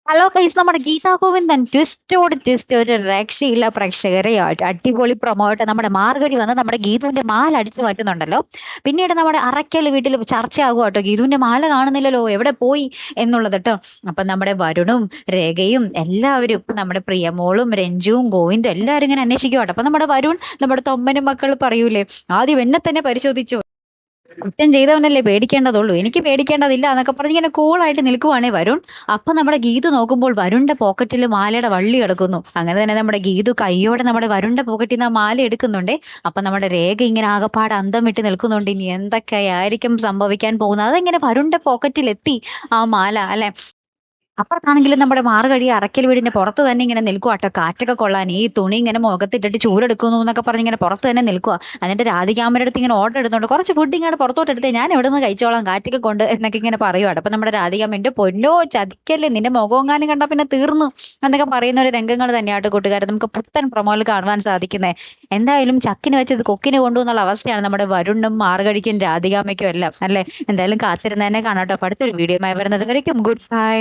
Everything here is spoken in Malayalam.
ഹലോ ഗൈസ്, നമ്മുടെ ഗീതാ ഗോവിന്ദൻ ട്വിസ്റ്റോട് ട്വിസ്റ്റ് ഒരു രക്ഷയില്ല പ്രേക്ഷകരെ. അടിപൊളി പ്രൊമോ ആയിട്ട് നമ്മുടെ മാർഗഴി വന്ന് നമ്മുടെ ഗീതുവിന്റെ മാല അടിച്ചു മാറ്റുന്നുണ്ടല്ലോ. പിന്നീട് നമ്മുടെ അറയ്ക്കൽ വീട്ടിൽ ചർച്ചയാകും കേട്ടോ, ഗീതുവിന്റെ മാല കാണുന്നില്ലല്ലോ, എവിടെ പോയി എന്നുള്ളത് കേട്ടോ. അപ്പൊ നമ്മുടെ വരുണും രേഖയും എല്ലാവരും, നമ്മുടെ പ്രിയമോളും രഞ്ജുവും ഗോവിന്ദും എല്ലാവരും ഇങ്ങനെ അന്വേഷിക്കും കേട്ടോ. അപ്പൊ നമ്മുടെ വരുൺ നമ്മുടെ തൊമ്മനും മക്കൾ പറയൂലേ, ആദ്യം എന്നെ തന്നെ പരിശോധിച്ചു, കുറ്റം ചെയ്തവനല്ലേ പേടിക്കേണ്ടതുള്ളൂ, എനിക്ക് പേടിക്കേണ്ടതില്ല എന്നൊക്കെ പറഞ്ഞ് ഇങ്ങനെ കൂളായിട്ട് നിൽക്കുവാണേ വരുൺ. അപ്പൊ നമ്മുടെ ഗീതു നോക്കുമ്പോൾ വരുണിന്റെ പോക്കറ്റിൽ മാലയുടെ വള്ളി കിടക്കുന്നു. അങ്ങനെ തന്നെ നമ്മുടെ ഗീതു കയ്യോടെ നമ്മുടെ വരുണിന്റെ പോക്കറ്റിൽ നിന്ന് ആ മാല എടുക്കുന്നുണ്ടേ. അപ്പൊ നമ്മുടെ രേഖ ഇങ്ങനെ ആകെപ്പാട് അന്തം വിട്ട് നിൽക്കുന്നുണ്ട്. ഇനി എന്തൊക്കെയായിരിക്കും സംഭവിക്കാൻ പോകുന്നത്, അതെങ്ങനെ വരുണിന്റെ പോക്കറ്റിൽ എത്തി ആ മാല അല്ലെ. അപ്പുറത്താണെങ്കിലും നമ്മുടെ മാറുകഴി അറക്കൽ വീടിന്റെ പുറത്ത് തന്നെ ഇങ്ങനെ നിൽക്കുക കേട്ടോ, കാറ്റൊക്കെ കൊള്ളാൻ. ഈ തുണി ഇങ്ങനെ മുഖത്തിട്ടിട്ട് ചൂടെടുക്കുന്നു എന്നൊക്കെ പറഞ്ഞ് ഇങ്ങനെ പുറത്ത് തന്നെ നിൽക്കുക. എന്നിട്ട് രാധികാമ്മയുടെ അടുത്ത് ഇങ്ങനെ ഓർഡർ എടുത്തോണ്ട് കുറച്ച് ഫുഡ് ഇങ്ങനെ പുറത്തോട്ട് എടുത്തേ, ഞാൻ എവിടെ നിന്ന് കഴിച്ചോളാം കാറ്റൊക്കെ കൊണ്ട് എന്നൊക്കെ ഇങ്ങനെ പറയുവാണ്. അപ്പൊ നമ്മുടെ രാധികാമ്മ, എന്റെ പൊന്നോ ചതിക്കല്ലേ, നിന്റെ മുഖമെങ്ങാനും കണ്ടാൽ പിന്നെ തീർന്നു എന്നൊക്കെ പറയുന്ന ഒരു രംഗങ്ങൾ തന്നെയാട്ടോ കൂട്ടുകാരെ നമുക്ക് പുത്തൻ പ്രൊമോയിൽ കാണുവാൻ സാധിക്കുന്നത്. എന്തായാലും ചക്കിന് വെച്ചത് കൊക്കിന് കൊണ്ടുവന്നുള്ള അവസ്ഥയാണ് നമ്മുടെ വരുണും മാറുകഴിക്കും രാധികാമ്മയ്ക്കും എല്ലാം അല്ലെ. എന്തായാലും കാത്തിരുന്ന് തന്നെ കാണാട്ടോ. അടുത്തൊരു വീഡിയോയുമായി വരുന്നത് വരയ്ക്കും ഗുഡ് ബൈ.